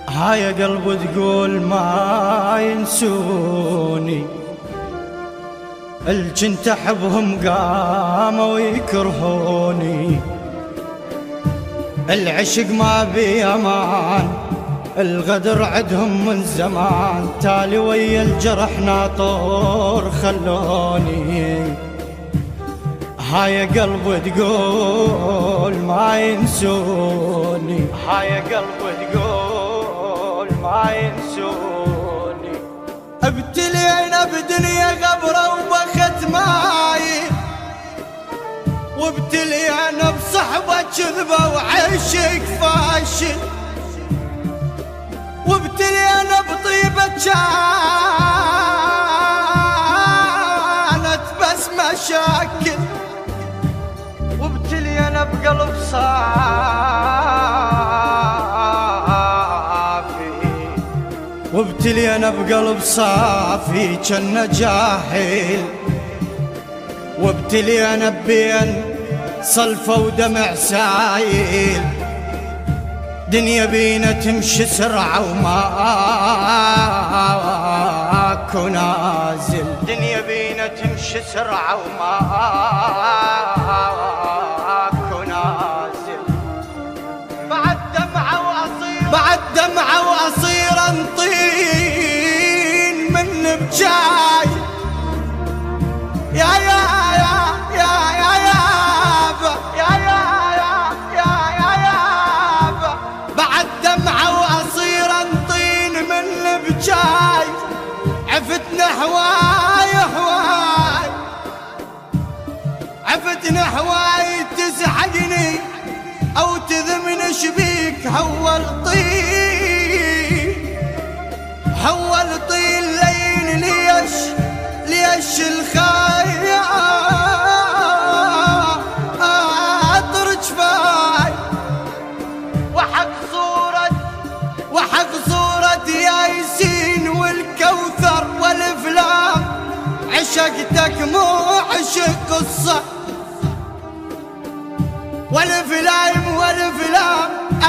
هاي قلب تقول ما ينسوني، الجنت احبهم قاموا يكرهوني، العشق ما بي امان، الغدر عدهم من زمان، تالي ويا الجرح ناطور خلوني. هاي قلب تقول ما ينسوني، هاي قلب تقول ما ينسوني، ابتلينا بدنيا غبرة وبخت ماي، وابتلينا بصحبة كذبة وعشق فاشل، وابتلينا بطيبة كانت بس مشاكل، وابتلينا بقلب صافي، وابتلينا بقلب صافي كنا جاهل، وابتلينا بين صلفة ودمع سايل، دنيا بينا تمشي سرعة وماكو نازل، دنيا بينا تمشي سرعة وماكو نازل، بعد دمعة وأصير بعد دمعة وأصير انطين من بجاي، يا يا يا يا يا يابا يا يا يا يا يابا، بعد دمعة وأصير انطين من بجاي، عفتنا هواي هواي، عفتنا هواي تزحقني أو تذمن شبيك، هول طين هول طين لين ليش الخاطر جفاي، وحق صورة ياسين والكوثر والفلام، عشقتك مو عشق قصة، والفلايم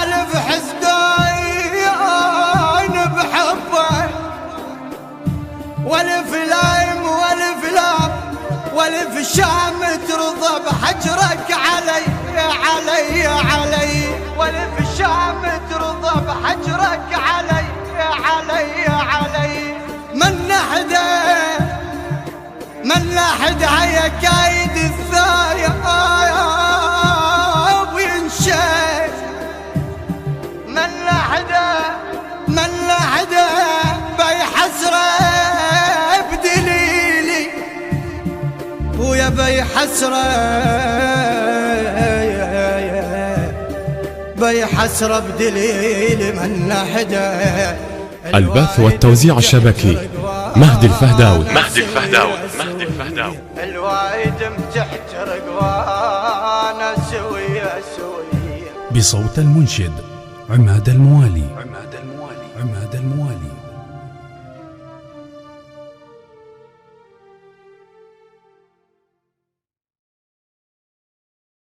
ألف حسدين بحبه، والفلايم والف شام ترضى بحجرك علي علي علي، والف شام ترضى بحجرك علي علي علي، من حدا يا كايد الثايب وينشاف، من حدا بيحسره بدليلي، ويا بيحسره بدليلي، من حدا. البث والتوزيع الشبكي مهدي الفهداوي. الوايد بتحترق وانا سوية بصوت المنشد عماد الموالي.